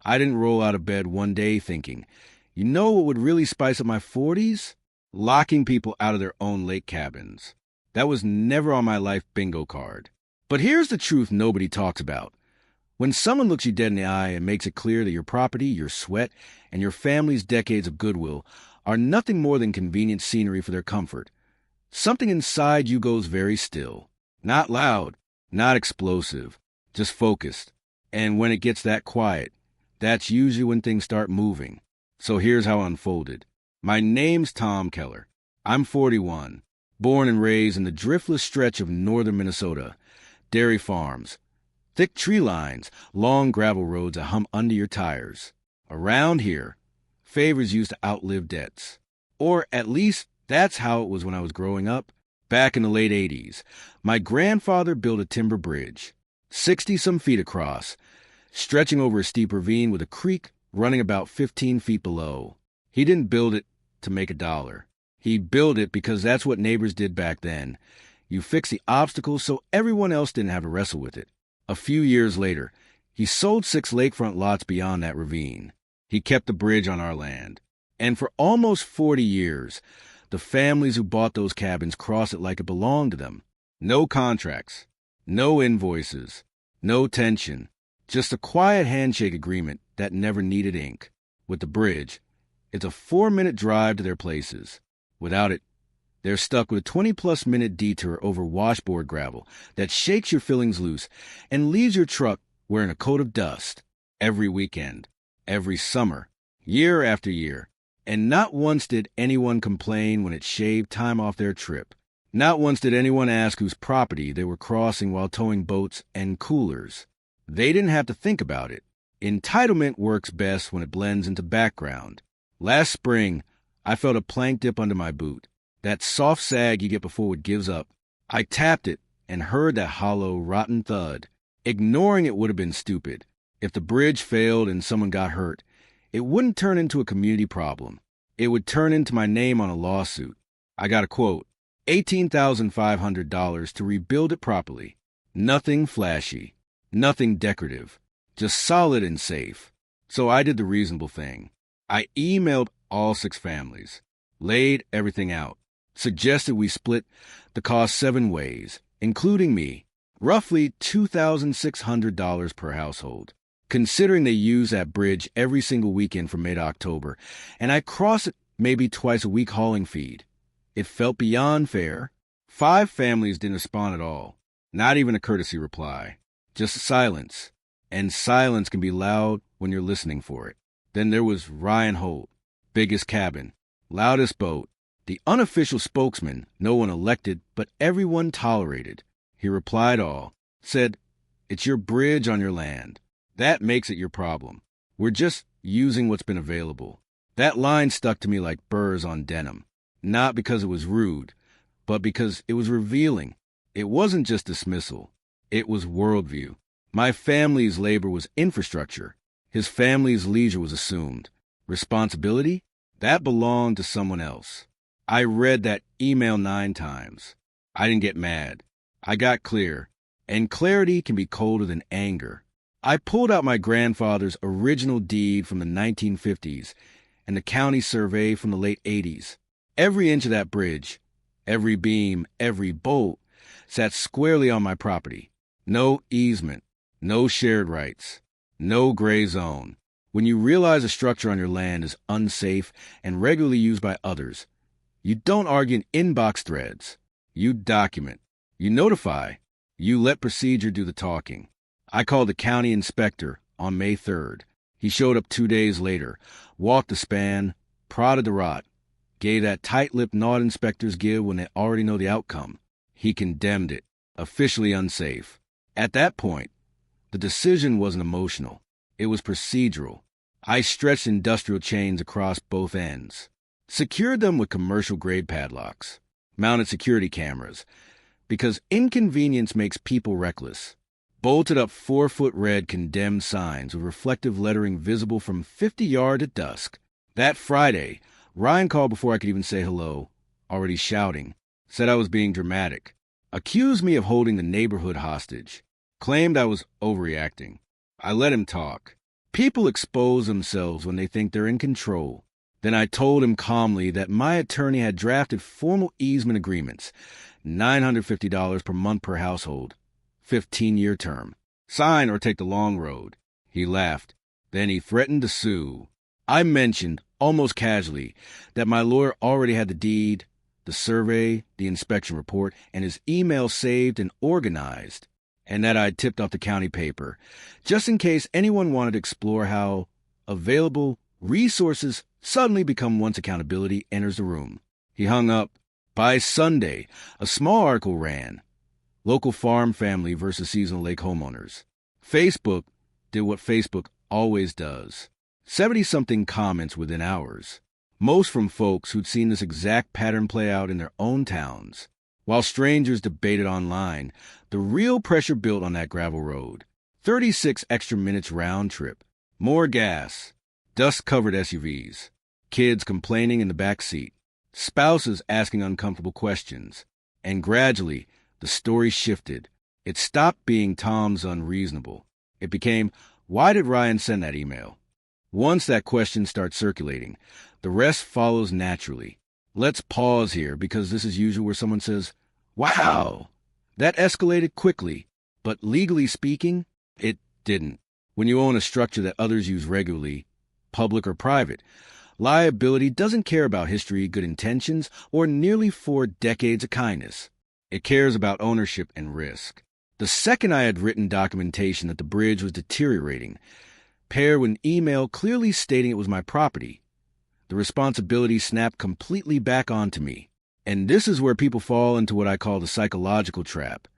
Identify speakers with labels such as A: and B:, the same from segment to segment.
A: I didn't roll out of bed one day thinking, you know what would really spice up my 40s? Locking people out of their own lake cabins. That was never on my life bingo card. But here's the truth nobody talks about. When someone looks you dead in the eye and makes it clear that your property, your sweat, and your family's decades of goodwill are nothing more than convenient scenery for their comfort, something inside you goes very still. Not loud, not explosive, just focused. And when it gets that quiet, that's usually when things start moving. So here's how it unfolded. My name's Tom Keller. I'm 41, born and raised in the driftless stretch of northern Minnesota. Dairy farms, thick tree lines, long gravel roads that hum under your tires. Around here, favors used to outlive debts. Or at least that's how it was when I was growing up. Back in the late 80s, my grandfather built a timber bridge, 60-some feet across, stretching over a steep ravine with a creek running about 15 feet below. He didn't build it to make $1. He built it because that's what neighbors did back then. You fix the obstacles so everyone else didn't have to wrestle with it. A few years later, he sold 6 lakefront lots beyond that ravine. He kept the bridge on our land. And for almost 40 years, the families who bought those cabins crossed it like it belonged to them. No contracts, no invoices, no tension, just a quiet handshake agreement that never needed ink. With the bridge, it's a 4-minute drive to their places. Without it, they're stuck with a 20-plus minute detour over washboard gravel that shakes your fillings loose and leaves your truck wearing a coat of dust every weekend, every summer, year after year. And not once did anyone complain when it shaved time off their trip. Not once did anyone ask whose property they were crossing while towing boats and coolers. They didn't have to think about it. Entitlement works best when it blends into background. Last spring, I felt a plank dip under my boot. That soft sag you get before it gives up. I tapped it and heard that hollow, rotten thud. Ignoring it would have been stupid. If the bridge failed and someone got hurt, it wouldn't turn into a community problem. It would turn into my name on a lawsuit. I got a quote, $18,500 to rebuild it properly. Nothing flashy, nothing decorative, just solid and safe. So I did the reasonable thing. I emailed all 6 families, laid everything out, suggested we split the cost 7 ways, including me, roughly $2,600 per household. Considering they use that bridge every single weekend from May to October, and I cross it maybe twice a week hauling feed. It felt beyond fair. 5 families didn't respond at all. Not even a courtesy reply. Just silence. And silence can be loud when you're listening for it. Then there was Ryan Holt, biggest cabin, loudest boat, the unofficial spokesman no one elected but everyone tolerated. He replied all, said, "It's your bridge on your land. That makes it your problem. We're just using what's been available." That line stuck to me like burrs on denim. Not because it was rude, but because it was revealing. It wasn't just dismissal. It was worldview. My family's labor was infrastructure. His family's leisure was assumed. Responsibility? That belonged to someone else. I read that email 9 times. I didn't get mad. I got clear. And clarity can be colder than anger. I pulled out my grandfather's original deed from the 1950s and the county survey from the late 80s. Every inch of that bridge, every beam, every bolt, sat squarely on my property. No easement, no shared rights, no gray zone. When you realize a structure on your land is unsafe and regularly used by others, you don't argue in inbox threads. You document. You notify. You let procedure do the talking. I called the county inspector on May 3rd. He showed up 2 days later, walked the span, prodded the rot, gave that tight-lipped nod inspectors give when they already know the outcome. He condemned it, officially unsafe. At that point, the decision wasn't emotional. It was procedural. I stretched industrial chains across both ends, secured them with commercial-grade padlocks, mounted security cameras, because inconvenience makes people reckless, bolted up 4-foot red condemned signs with reflective lettering visible from 50 yards at dusk. That Friday, Ryan called before I could even say hello, already shouting, said I was being dramatic, accused me of holding the neighborhood hostage, claimed I was overreacting. I let him talk. People expose themselves when they think they're in control. Then I told him calmly that my attorney had drafted formal easement agreements, $950 per month per household, 15-year term. Sign or take the long road. He laughed. Then he threatened to sue. I mentioned, almost casually, that my lawyer already had the deed, the survey, the inspection report, and his email saved and organized, and that I'd tipped off the county paper, just in case anyone wanted to explore how available resources suddenly become once accountability enters the room. He hung up. By Sunday, a small article ran, Local Farm Family versus Seasonal Lake Homeowners. Facebook did what Facebook always does. 70-something comments within hours, most from folks who'd seen this exact pattern play out in their own towns. While strangers debated online, the real pressure built on that gravel road. 36 extra minutes round trip, more gas, dust-covered SUVs, kids complaining in the back seat, spouses asking uncomfortable questions, and gradually the story shifted. It stopped being Tom's unreasonable. It became, why did Ryan send that email? Once that question starts circulating, the rest follows naturally. Let's pause here because this is usually where someone says, wow, that escalated quickly, but legally speaking, it didn't. When you own a structure that others use regularly, public or private, liability doesn't care about history, good intentions, or nearly 4 decades of kindness. It cares about ownership and risk. The second I had written documentation that the bridge was deteriorating, paired with an email clearly stating it was my property, the responsibility snapped completely back onto me. And this is where people fall into what I call the psychological trap,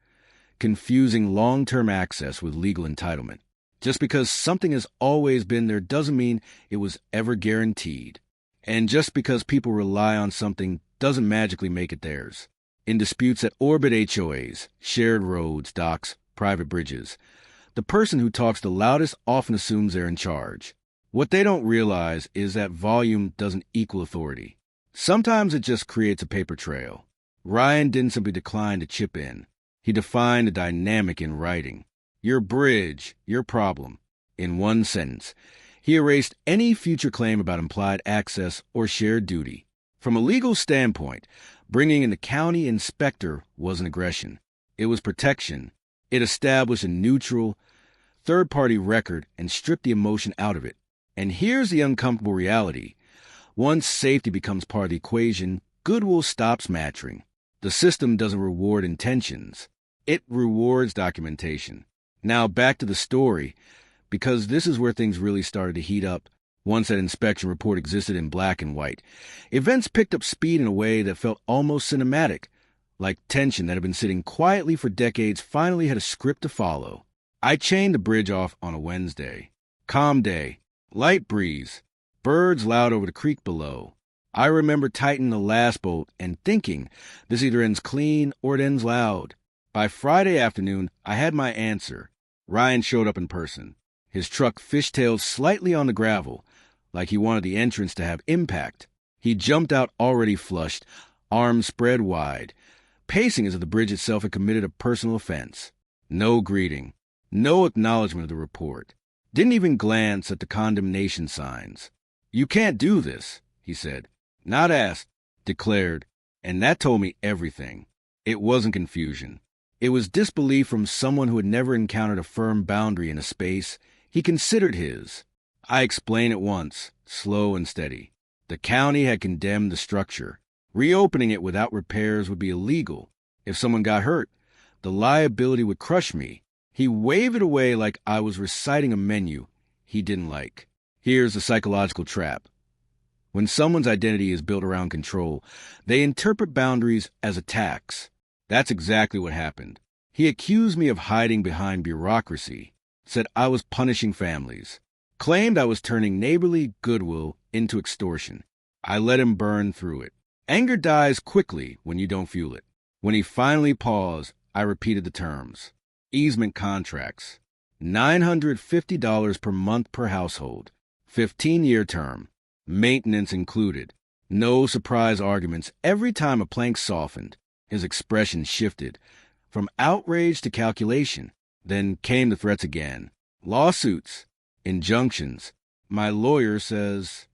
A: confusing long-term access with legal entitlement. Just because something has always been there doesn't mean it was ever guaranteed. And just because people rely on something doesn't magically make it theirs. In disputes that orbit HOAs, shared roads, docks, private bridges, the person who talks the loudest often assumes they're in charge. What they don't realize is that volume doesn't equal authority. Sometimes it just creates a paper trail. Ryan didn't simply decline to chip in. He defined a dynamic in writing. Your bridge, your problem. In one sentence, he erased any future claim about implied access or shared duty. From a legal standpoint, bringing in the county inspector wasn't aggression. It was protection. It established a neutral, third-party record and stripped the emotion out of it. And here's the uncomfortable reality. Once safety becomes part of the equation, goodwill stops mattering. The system doesn't reward intentions. It rewards documentation. Now back to the story, because this is where things really started to heat up. Once that inspection report existed in black and white, events picked up speed in a way that felt almost cinematic, like tension that had been sitting quietly for decades finally had a script to follow. I chained the bridge off on a Wednesday. Calm day, light breeze, birds loud over the creek below. I remember tightening the last bolt and thinking, this either ends clean or it ends loud. By Friday afternoon, I had my answer. Ryan showed up in person. His truck fishtailed slightly on the gravel, like he wanted the entrance to have impact. He jumped out already flushed, arms spread wide, pacing as if the bridge itself had committed a personal offense. No greeting, no acknowledgement of the report. Didn't even glance at the condemnation signs. You can't do this, he said. Not asked, declared, and that told me everything. It wasn't confusion. It was disbelief from someone who had never encountered a firm boundary in a space he considered his. I explained at once, slow and steady. The county had condemned the structure. Reopening it without repairs would be illegal. If someone got hurt, the liability would crush me. He waved it away like I was reciting a menu he didn't like. Here's the psychological trap. When someone's identity is built around control, they interpret boundaries as attacks. That's exactly what happened. He accused me of hiding behind bureaucracy, said I was punishing families, claimed I was turning neighborly goodwill into extortion. I let him burn through it. Anger dies quickly when you don't fuel it. When he finally paused, I repeated the terms. Easement contracts. $950 per month per household. 15-year term. Maintenance included. No surprise arguments every time a plank softened. His expression shifted from outrage to calculation. Then came the threats again. Lawsuits. injunctions. My lawyer says.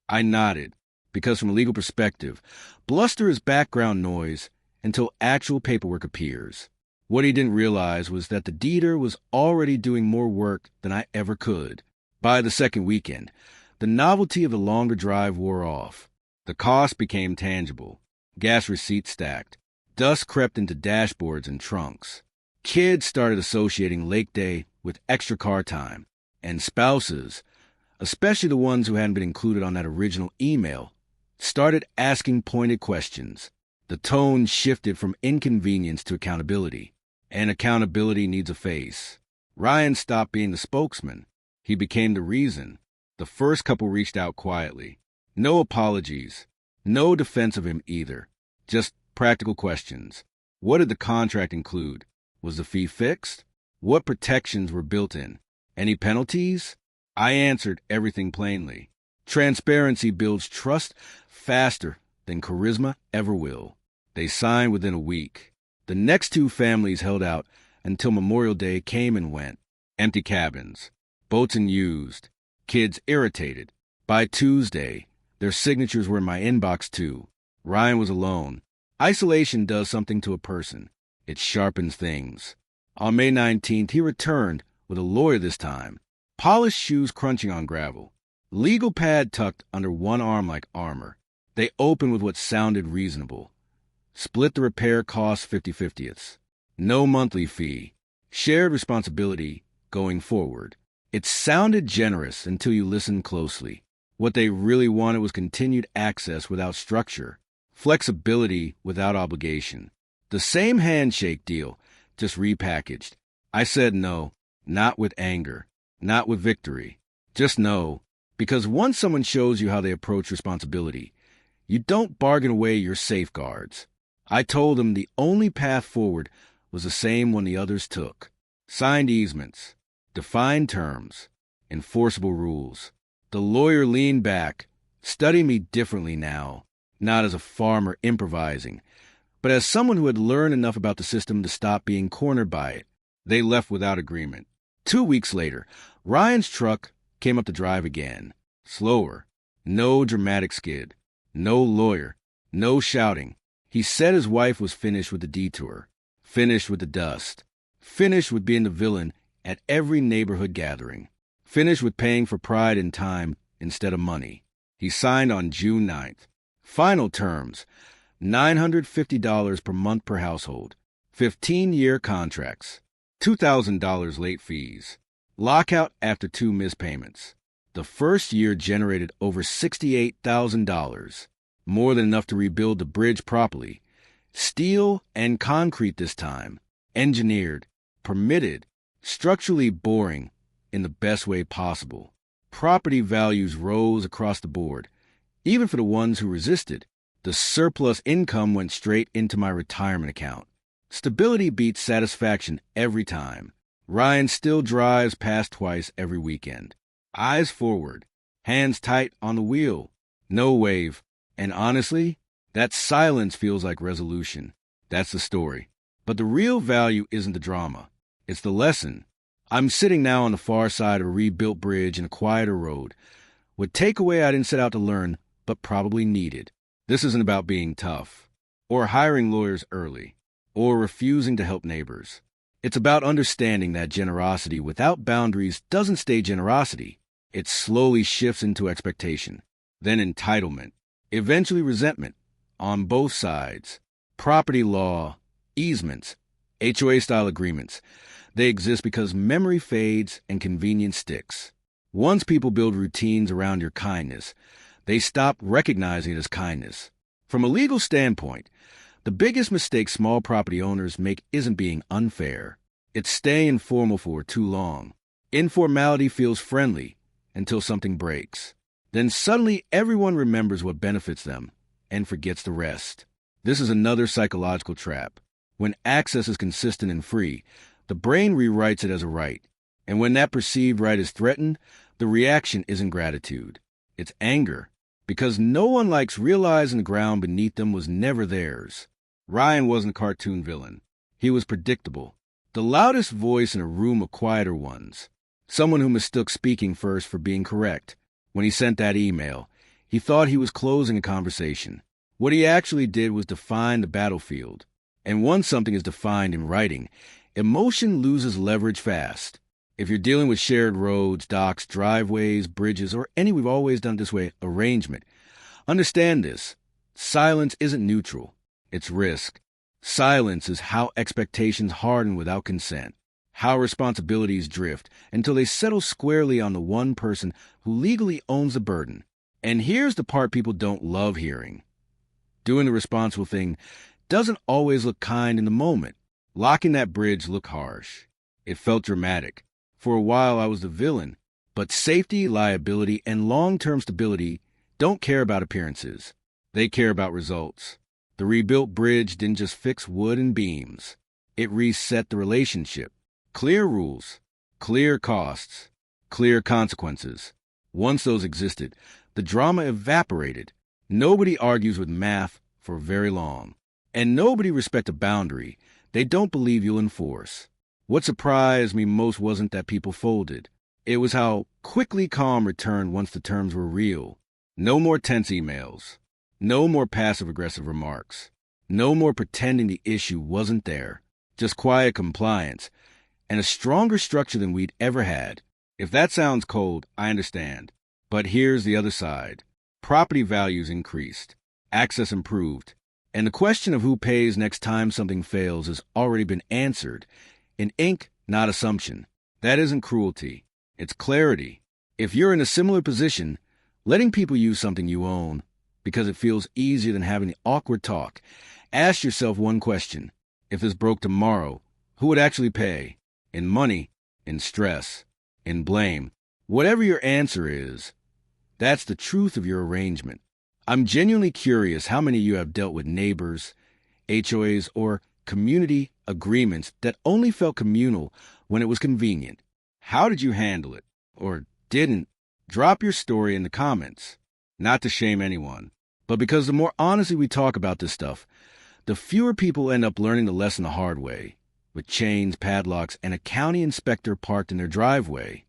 A: I nodded, because from a legal perspective, bluster is background noise until actual paperwork appears. What he didn't realize was that the deeder was already doing more work than I ever could. By the second weekend, the novelty of the longer drive wore off. The cost became tangible. Gas receipts stacked. Dust crept into dashboards and trunks. Kids started associating Lake Day with extra car time. And spouses, especially the ones who hadn't been included on that original email, started asking pointed questions. The tone shifted from inconvenience to accountability. And accountability needs a face. Ryan stopped being the spokesman. He became the reason. The first couple reached out quietly. No apologies. No defense of him either. Just practical questions. What did the contract include? Was the fee fixed? What protections were built in? Any penalties? I answered everything plainly. Transparency builds trust faster than charisma ever will. They signed within a week. The next two families held out until Memorial Day came and went. Empty cabins. Boats unused. Kids irritated. By Tuesday, their signatures were in my inbox too. Ryan was alone. Isolation does something to a person. It sharpens things. On May 19th, he returned with a lawyer this time. Polished shoes crunching on gravel. Legal pad tucked under one arm like armor. They opened with what sounded reasonable. Split the repair costs 50/50ths. No monthly fee. Shared responsibility going forward. It sounded generous until you listened closely. What they really wanted was continued access without structure. Flexibility without obligation. The same handshake deal, just repackaged. I said no, not with anger, not with victory. Just no, because once someone shows you how they approach responsibility, you don't bargain away your safeguards. I told them the only path forward was the same one the others took. Signed easements, defined terms, enforceable rules. The lawyer leaned back, studying me differently now, not as a farmer improvising, but as someone who had learned enough about the system to stop being cornered by it. They left without agreement. 2 weeks later, Ryan's truck came up the drive again. Slower. No dramatic skid. No lawyer. No shouting. He said his wife was finished with the detour. Finished with the dust. Finished with being the villain at every neighborhood gathering. Finished with paying for pride and time instead of money. He signed on June 9th. Final terms, $950 per month per household. 15-year contracts. $2,000 late fees. Lockout after 2 missed payments. The first year generated over $68,000. More than enough to rebuild the bridge properly. Steel and concrete this time. Engineered. Permitted. Structurally boring in the best way possible. Property values rose across the board. Even for the ones who resisted, the surplus income went straight into my retirement account. Stability beats satisfaction every time. Ryan still drives past twice every weekend. Eyes forward, hands tight on the wheel. No wave. And honestly, that silence feels like resolution. That's the story. But the real value isn't the drama. It's the lesson. I'm sitting now on the far side of a rebuilt bridge in a quieter road. With takeaway I didn't set out to learn, but probably needed. This isn't about being tough, or hiring lawyers early, or refusing to help neighbors. It's about understanding that generosity without boundaries doesn't stay generosity. It slowly shifts into expectation, then entitlement, eventually resentment, on both sides. Property law, easements, HOA-style agreements. They exist because memory fades and convenience sticks. Once people build routines around your kindness, they stop recognizing it as kindness. From a legal standpoint, the biggest mistake small property owners make isn't being unfair. It's staying informal for too long. Informality feels friendly until something breaks. Then suddenly everyone remembers what benefits them and forgets the rest. This is another psychological trap. When access is consistent and free, the brain rewrites it as a right. And when that perceived right is threatened, the reaction isn't gratitude. It's anger. Because no one likes realizing the ground beneath them was never theirs. Ryan wasn't a cartoon villain. He was predictable. The loudest voice in a room of quieter ones. Someone who mistook speaking first for being correct. When he sent that email, he thought he was closing a conversation. What he actually did was define the battlefield. And once something is defined in writing, emotion loses leverage fast. If you're dealing with shared roads, docks, driveways, bridges, or any we've always done this way arrangement, understand this. Silence isn't neutral. It's risk. Silence is how expectations harden without consent, how responsibilities drift until they settle squarely on the one person who legally owns the burden. And here's the part people don't love hearing. Doing the responsible thing doesn't always look kind in the moment. Locking that bridge looked harsh. It felt dramatic. For a while, I was the villain. But safety, liability, and long-term stability don't care about appearances. They care about results. The rebuilt bridge didn't just fix wood and beams. It reset the relationship. Clear rules, clear costs, clear consequences. Once those existed, the drama evaporated. Nobody argues with math for very long. And nobody respects a boundary they don't believe you'll enforce. What surprised me most wasn't that people folded. It was how quickly calm returned once the terms were real. No more tense emails. No more passive-aggressive remarks. No more pretending the issue wasn't there. Just quiet compliance and a stronger structure than we'd ever had. If that sounds cold, I understand. But here's the other side. Property values increased. Access improved. And the question of who pays next time something fails has already been answered. In ink, not assumption. That isn't cruelty. It's clarity. If you're in a similar position, letting people use something you own because it feels easier than having the awkward talk, ask yourself one question. If this broke tomorrow, who would actually pay? In money, in stress, in blame. Whatever your answer is, that's the truth of your arrangement. I'm genuinely curious how many of you have dealt with neighbors, HOAs, or community agreements that only felt communal when it was convenient. How did you handle it? Or didn't? Drop your story in the comments. Not to shame anyone, but because the more honestly we talk about this stuff, the fewer people end up learning the lesson the hard way, with chains, padlocks, and a county inspector parked in their driveway.